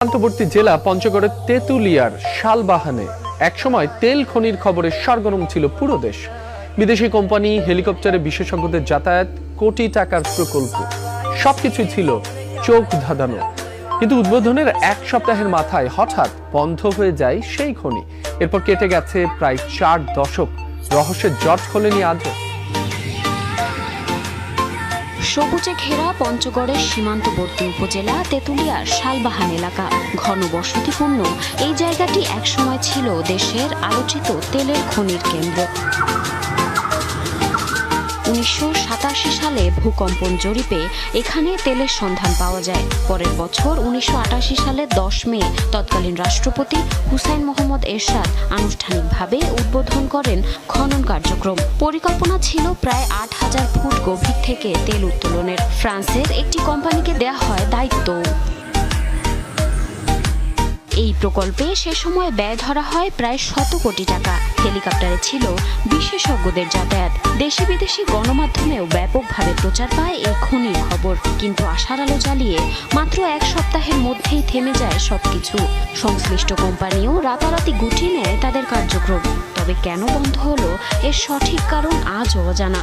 সীমান্তবর্তী জেলা পঞ্চগড়ের তেঁতুলিয়ার শালবাহানে একসময় তেল খনির খবরে সরগরম ছিল পুরো দেশ। বিদেশি কোম্পানি, হেলিকপ্টারে বিশেষজ্ঞদের যাতায়াত, কোটি টাকার প্রকল্প, সবকিছুই ছিল চোখ ধাঁধানো। কিন্তু উদ্বোধনের এক সপ্তাহের মাথায় হঠাৎ বন্ধ হয়ে যায় সেই খনি। এরপর কেটে গেছে প্রায় 4 দশক। রহস্যের জট খোলেনি আজও। সবুজে ঘেরা পঞ্চগড়ের সীমান্তবর্তী উপজেলা তেঁতুলিয়ার শালবাহান এলাকা ঘনবসতিপূর্ণ। এই জায়গাটি একসময় ছিল দেশের আলোচিত তেলের খনির কেন্দ্র। 1987 সালে ভূকম্পন জরিপে এখানে তেলের সন্ধান পাওয়া যায়। পরের বছর 1988 সালের 10 মে তৎকালীন রাষ্ট্রপতি হুসাইন মোহাম্মদ এরশাদ আনুষ্ঠানিকভাবে উদ্বোধন করেন খনন কার্যক্রম। পরিকল্পনা ছিল প্রায় 8000 ফুট গভীর থেকে তেল উত্তোলনের। ফ্রান্সের একটি কোম্পানিকে দেয়া হয় দায়িত্ব। এই প্রকল্পে সে সময় ব্যয় ধরা হয় প্রায় 100 কোটি টাকা। হেলিকপ্টারে ছিল বিশেষজ্ঞদের যাতায়াত। দেশি বিদেশি গণমাধ্যমেও ব্যাপকভাবে প্রচার পায় এই খনির খবর। কিন্তু আশার আলো জ্বালিয়ে মাত্র এক সপ্তাহের মধ্যেই থেমে যায় সবকিছু। সংশ্লিষ্ট কোম্পানিও রাতারাতি গুটিয়ে নেয় তাদের কার্যক্রম। তবে কেন বন্ধ হলো এর সঠিক কারণ আজও অজানা।